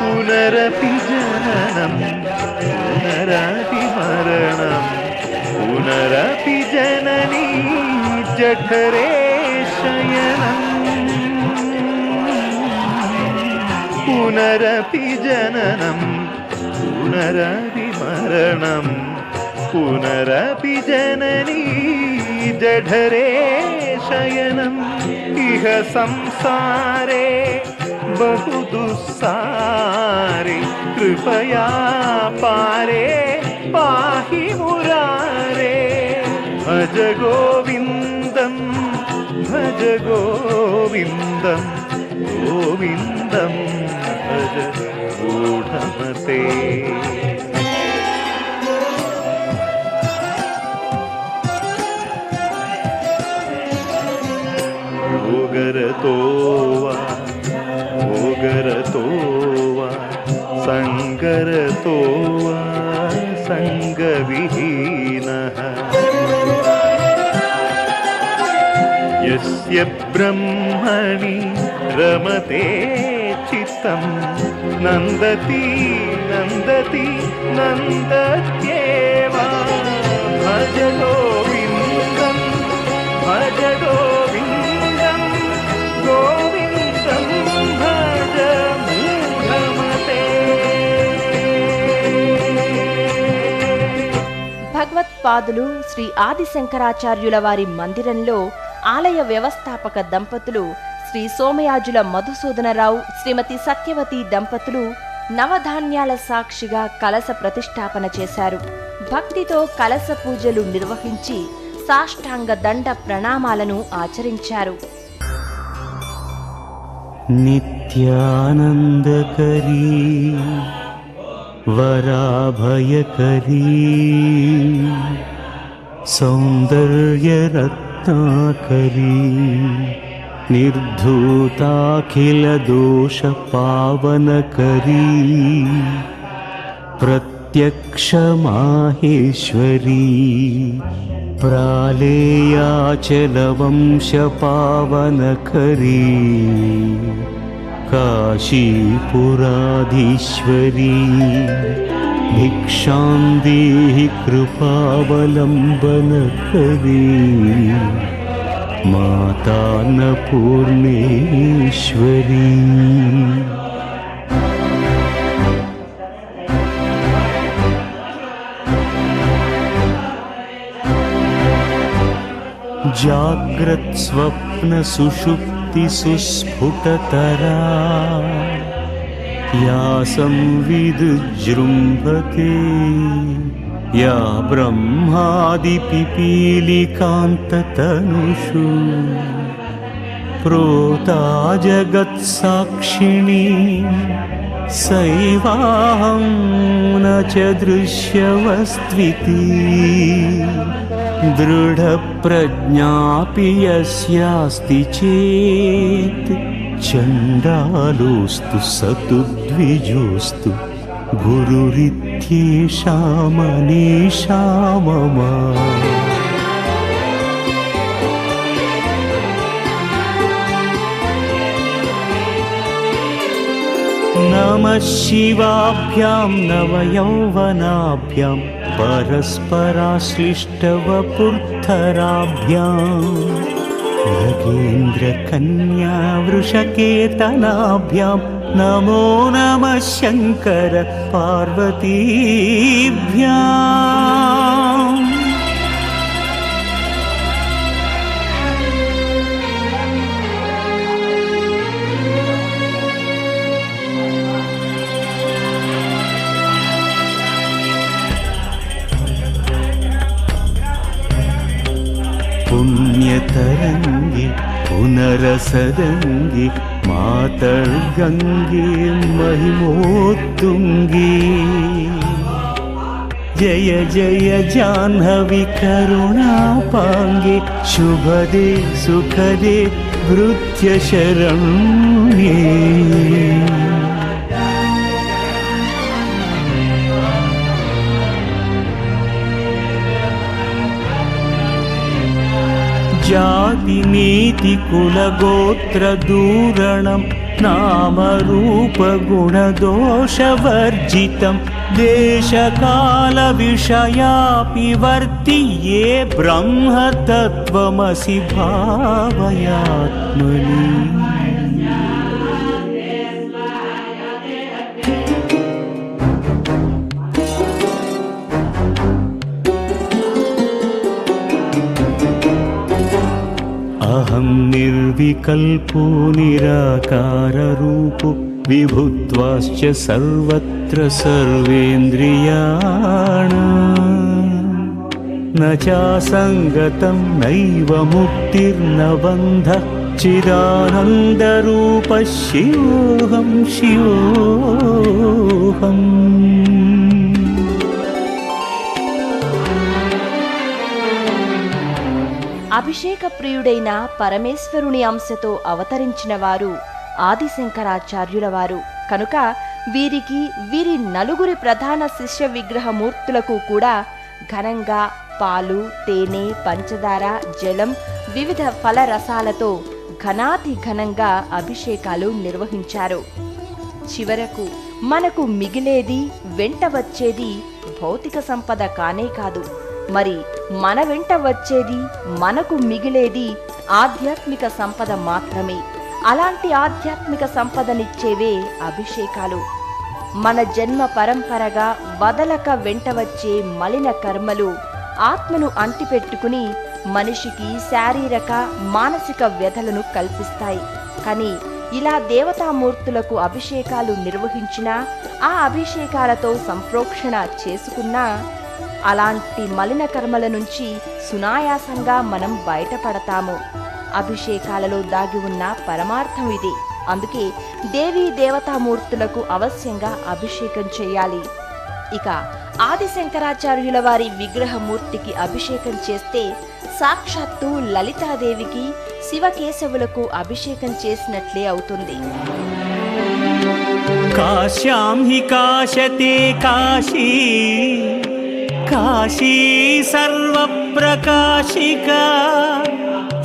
पुनरपि जननं पुनरपि मरणं पुनरपि जननी जठरे शयनम् पुनरपि जननं पुनरपि मरणं पुनरपि जननी जठरे शयनम् इह संसारे बहु दुस्सारे कृपया पारे पाहि मुरारे भज गोविन्दं भज गोविन्दं गोविन्दं भज गूढमते भोगरतो वा भोगरतो वा सङ्गरतो वा सङ्गविहीनः यस्य ब्रह्मणि रमते चित्तं नन्दति नन्दति नन्दत्येव भज गोविन्दं भज गोविन्दं गोविन्दं भज मूढमते। భగవత్పాదులు శ్రీ ఆది శంకరాచార్యుల వారి మందిరంలో ఆలయ వ్యవస్థాపక దంపతులు శ్రీ సోమయాజుల మధుసూదనరావు శ్రీమతి సత్యవతి దంపతులు నవధాన్యాల సాక్షిగా కలశ ప్రతిష్టాపన చేశారు. భక్తితో కలశ పూజలు నిర్వహించి సాష్టాంగ దండ ప్రణామాలను ఆచరించారు. నిత్యానందకరీ వరాభయకరీ సౌందర్యరత్నాకరీ నిర్ధూతాఖిలదోషపావనకరీ ప్రత్యక్షమాహేశ్వరీ ప్రాళేయాచలవంశపావనకరీ కాశీపురాధీశ్వరీ భిక్షాం దేహి కృపావలంబనకరీ మాతాన్నపూర్ణేశ్వరీ జాగ్రత్ స్వప్న సుషుప్తి సుస్ఫుటతరా యా సంవిదుజృంభతే యా బ్రహ్మాది పిపీలికాంతతనుషు ప్రోతా జగత్సాక్షిణీ సైవాహం న చ దృశ్యవస్త్వితి దృఢప్రజ్ఞాపి యస్యాస్తి చేత్ చండాలోస్తు సతు ద్విజోస్తు గురురిత్యేషా మనీషా మమ. నమః శివాభ్యాం నవయౌవనాభ్యాం పరస్పరాశ్లిష్టవపుర్ధరాభ్యాం నగేంద్రకన్యా వృషకేతనాభ్యాం నమో నమః శంకర పార్వతీభ్యాం. పుణ్యతరంగి పునరసదంగి మాతర్గంగే మహిమోత్తుంగి జయ జయ జాహ్నవి కరుణాపాంగే శుభదే సుఖదే భృత్యశరణ్యే. జాతి నీతి కుల గోత్ర దూరణం नामरूपगुणदोषवर्जितं देशकालविषयापि ये ब्रह्मतत्त्वमसि भावयात्मनि। अहं निर्विकल्पो निराकाररूपो विभुत्वाश्च सर्वत्र सर्वेन्द्रियाणां न चासङ्गतं नैव मुक्तिर्न बन्धः चिदानन्दरूपः शिवोऽहं शिवोऽहम्। అభిషేక ప్రియుడైన పరమేశ్వరుని అంశతో అవతరించిన వారు ఆదిశంకరాచార్యుల వారు కనుక వీరికి వీరి నలుగురి ప్రధాన శిష్య విగ్రహమూర్తులకు కూడా ఘనంగా పాలు, తేనె, పంచదార, జలం, వివిధ ఫల రసాలతో ఘనాతి ఘనంగా అభిషేకాలు నిర్వహించారు. చివరకు మనకు మిగిలేది, వెంట వచ్చేది భౌతిక సంపద కానే కాదు, మరి మన వెంట వచ్చేది, మనకు మిగిలేది ఆధ్యాత్మిక సంపద మాత్రమే. అలాంటి ఆధ్యాత్మిక సంపదనిచ్చేవే అభిషేకాలు. మన జన్మ పరంపరగా వదలక వెంట వచ్చే మలిన కర్మలు ఆత్మను అంటిపెట్టుకుని మనిషికి శారీరక, మానసిక వ్యధలను కల్పిస్తాయి. కానీ ఇలా దేవతామూర్తులకు అభిషేకాలు నిర్వహించినా, ఆ అభిషేకాలతో సంప్రోక్షణ చేసుకున్నా అలాంటి మలిన కర్మల నుంచి సునాయాసంగా మనం బయటపడతాము. అభిషేకాలలో దాగి ఉన్న పరమార్థం ఇదే. అందుకే దేవీ దేవతామూర్తులకు అవశ్యంగా అభిషేకం చేయాలి. ఇక ఆదిశంకరాచార్యుల వారి విగ్రహమూర్తికి అభిషేకం చేస్తే సాక్షాత్తు లలితాదేవికి, శివకేశవులకు అభిషేకం చేసినట్లే అవుతుంది. काश्यां हि काशते काशी काशी सर्वप्रकाशिका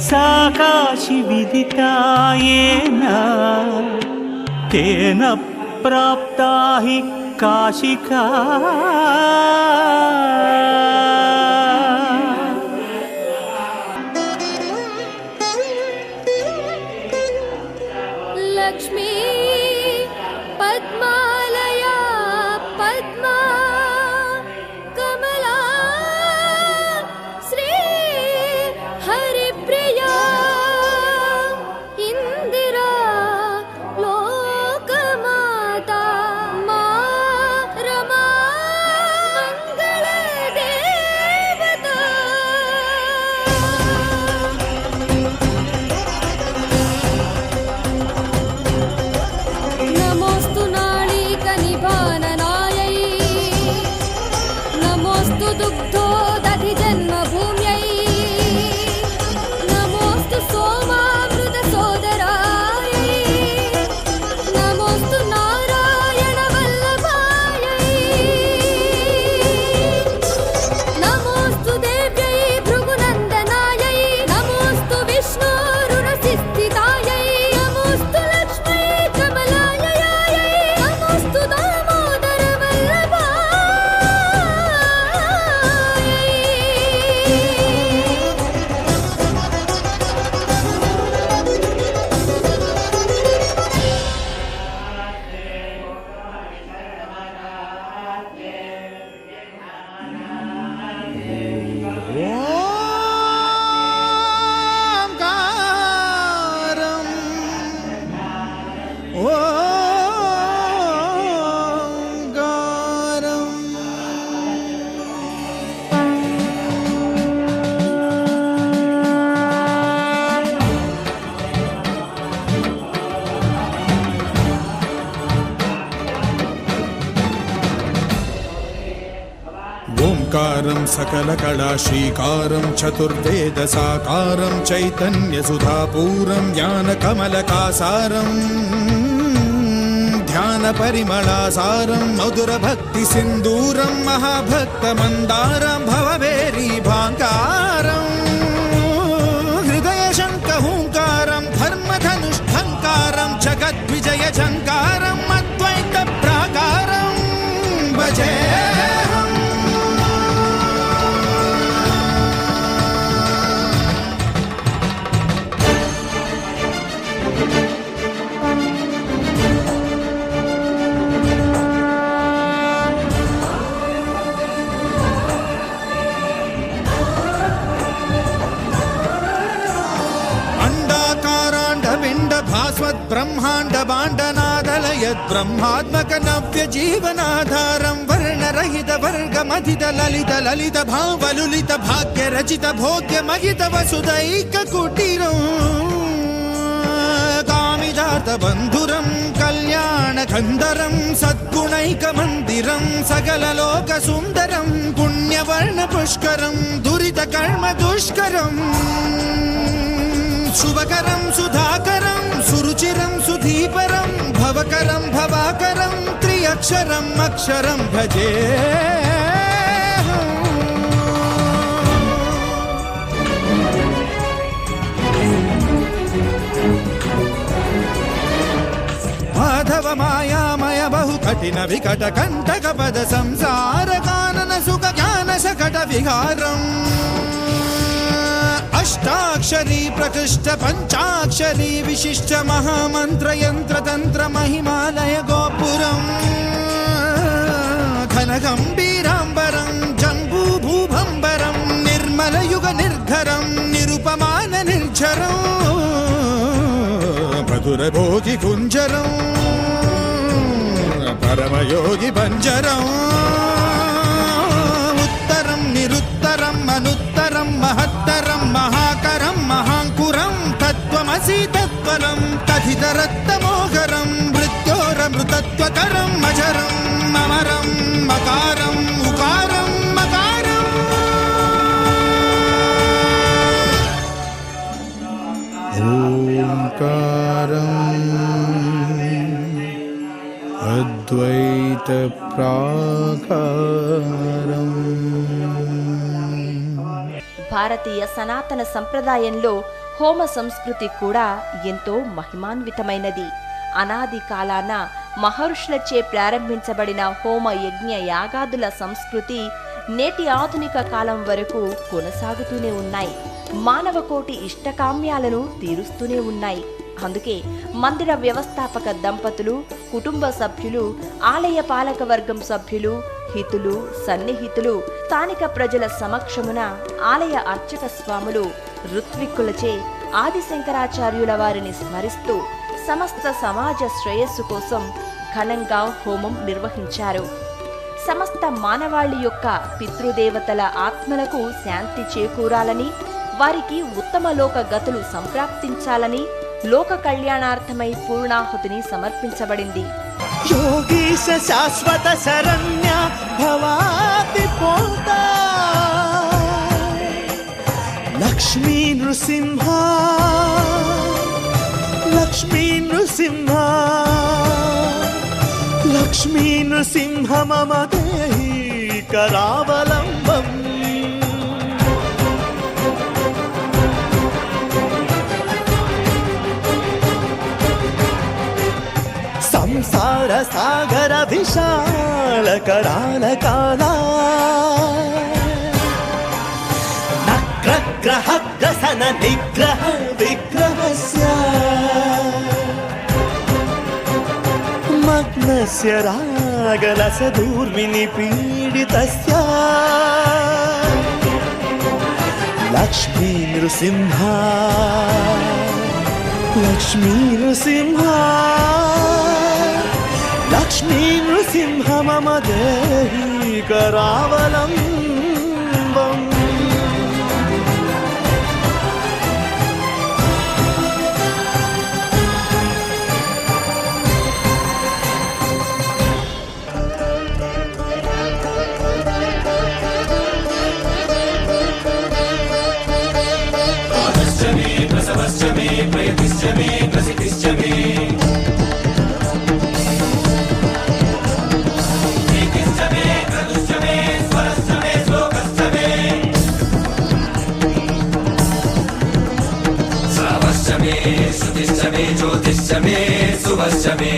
सा काशी विदिता येन तेन प्राप्ता हि काशिका। लक्ष्मी पद्मालया पद्मा कमला श्री हरिप्रिया इंदिरा लोकमाता मा रमा मंगलदेवता। नमोस्तु नाळिकनिभाननायै नमोस्तु दुग्धोदधिजन्मभूम्यै नमोस्तु सोमामृतसोदरायै नमोस्तु नारायणवल्लभायै नमोस्तु देव्यै भृगुनन्दनायै नमोस्तु विष्णोरुरसिस्थितायै नमोस्तु लक्ष्मै कमलायै नमोस्तु दामोदरवल्लभायै। ओंकारं सकलकलाश्रीकारं चतुर्वेदसाकारं चैतन्यसुधापूरं ज्ञानकमलकासारं ध्यानपरिमलासारं मधुरभक्तिसिन्दूरं महाभक्तमन्दारं भवभेरीभाङ्कारं हृदयशङ्खहूङ्कारं धर्मधनुष्ठङ्कारं जगद्विजयं झङ्कारम् अद्वैत प्राकारं भजेऽहम्। भास्वत् ब्रह्माण्ड बाण्डनादलयत् ब्रह्मात्मक नव्य जीवनाधारं वर्णरहित वर्गमथित ललित ललित भावलुलित भाग्य रचित भोग्य महित वसुदैक कुटीरं कामिदार्थ बन्धुरं कल्याण गन्धरं सद्गुणैक मन्दिरं सकल लोक सुन्दरं पुण्यवर्ण पुष्करं दुरित कर्म दुष्करम् शुभकरं सुधाकरं सुरुचिरं सुधीपरं भवकरं भवाकरं त्रिअक्षरम् अक्षरं भजे। माधव मायामय बहु कठिन विकट कंटक पद संसार कानन सुख ज्ञान सकट विहारम् अष्टाक्षरी प्रकृष्ट पंचाक्षरी विशिष्ट महामंत्र यंत्र तंत्र महिमालय गोपुरं घन गंभीरांबरं जंबू भूभंबरं निर्मल युग निर्धरं निरुपमान निर्झरं मधुर भोगी कुंजरं परम योगी बंजरं उत्तरं निरुत्तरं अनुत्तरं महत्तरं महाकरं महांकुरं तत्त्वमसि तत्परं तथितरत्तमोहरं मृत्योरमृतत्वकरं अजरं अमरं मकारं उकारं मकारम् ओंकारम् अद्वैत प्राकारम्। భారతీయ సనాతన సంప్రదాయంలో హోమ సంస్కృతి కూడా ఎంతో మహిమాన్వితమైనది. అనాది కాలాన మహర్షులచే ప్రారంభించబడిన హోమ యజ్ఞ యాగాదుల సంస్కృతి నేటి ఆధునిక కాలం వరకు కొనసాగుతూనే ఉన్నాయి. మానవకోటి ఇష్టకామ్యాలను తీరుస్తూనే ఉన్నాయి. అందుకే మందిర వ్యవస్థాపక దంపతులు, కుటుంబ సభ్యులు, ఆలయ పాలక వర్గం సభ్యులు, హితులు, సన్నిహితులు, స్థానిక ప్రజల సమక్షమున ఆలయ అర్చక స్వాములు ఋత్విక్కులచే ఆదిశంకరాచార్యుల వారిని స్మరిస్తూ సమస్త సమాజ శ్రేయస్సు కోసం ఘనంగా హోమం నిర్వహించారు. సమస్త మానవాళి యొక్క పితృదేవతల ఆత్మలకు శాంతి చేకూరాలని, వారికి ఉత్తమ లోక గతులు సంప్రాప్తించాలని లోక కళ్యాణార్థమై పూర్ణాహుతిని సమర్పించబడింది. योगीश शाश्वत शरण्य भवाति पोता लक्ष्मी नृसिंह लक्ष्मी नृसिंह लक्ष्मी नृसिंह मम देहि करावलम्बम् संसार सागर विशाल कराल काला नक्र ग्रह ग्रसन निग्रह विग्रहस्य मग्नस्य रागरस दूर्मिनि पीडितस्य लक्ष्मी नृसिंह लक्ष्मी नृसिंह लक्ष्मी नृसिंह मम देहि करावलम्बम् ज्योतिश्च मे सुवश्च मे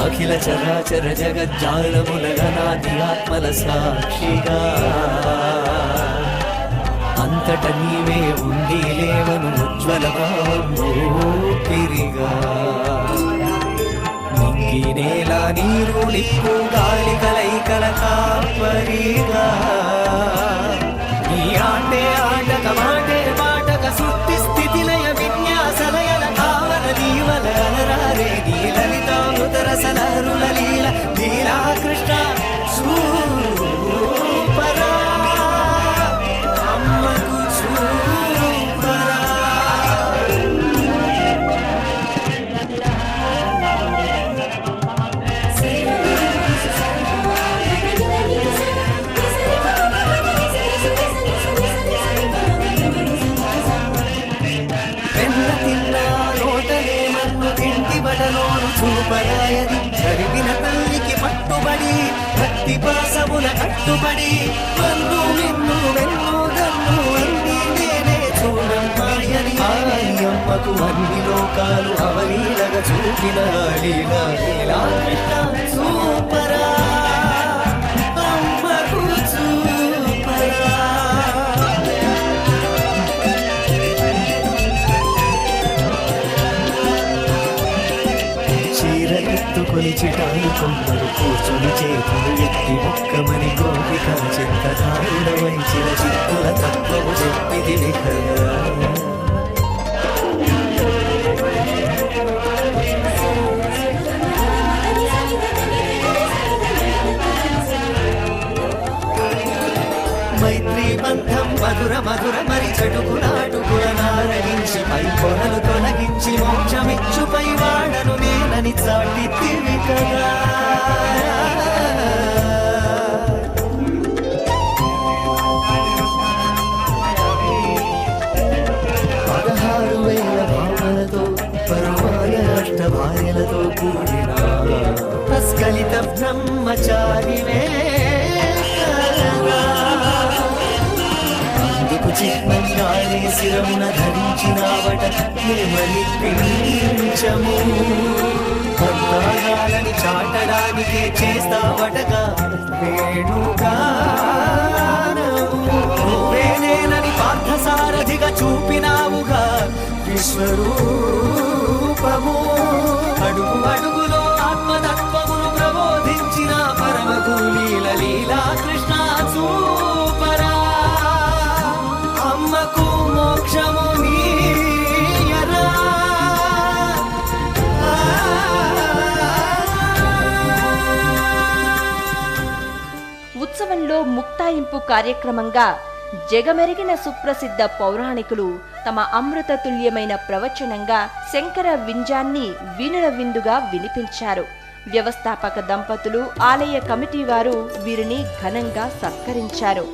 అఖిల చరాచర జగజ్జాలములగనాది ఆత్మల సాక్షిగా అంతట నీవే ఉండి లేవను ఉజ్వల భావమూపిరిగా నింగి నేల నీరు నిప్పు గాలి కలైకల కాపరిగా ఈ ఆటే ఆటక మాటే పాటక సృష్టి స్థితి లయ విన్యాస లయల భావన దీవల అలరారే నీలలితానుతర సలరుల లీల లీలా కృష్ణ సూపరా అమ్మకు సూపరా చూపరాయది జరిగిన తల్లికి పట్టుబడి భక్తి పాసముల కట్టుబడి వందు నిన్ను వెన్ను గన్ను అన్ని నేనే చూడమ్మాయని అమ్మకు అన్ని లోకాలు అవలీలగా చూపిన లీలా లీలా కృష్ణ సూపరా అమ్మకు సూపరా చీరలెత్తుకొని చిటాయి కొమ్మలు కూర్చొని చేతులు ఎత్తి మొక్కమని గోపిక చిత్తకారుడ వంచిన చిత్తుల తత్వము చెప్పిది కదా మైత్రి బంధం మధుర మధుర మరి చెడుకు నాటుకుల నారగించి పై కొనలు తొలగించి మోక్షమిచ్చు పై వాడను నేనని చాటితివి కదా పదహారు శిరమున ధరించినావట ఏమని పించము భక్తాగాలని చాటడానికే చేస్తావటగా వేణుగానని పార్థసారథిగా చూపినావుగా విశ్వరూపము అడుగు అడుగులో ఆత్మతత్వమును ప్రబోధించిన పరమగు లీలా కృష్ణ సూపరా అమ్మకు మోక్షము నీయరా ఉత్సవంలో ముక్తాయింపు కార్యక్రమంగా జగమెరిగిన సుప్రసిద్ధ పౌరాణికులు తమ అమృతతుల్యమైన ప్రవచనంగా శంకర వింజాన్ని వీణుల విందుగా వినిపించారు. వ్యవస్థాపక దంపతులు, ఆలయ కమిటీ వారు వీరిని ఘనంగా సత్కరించారు.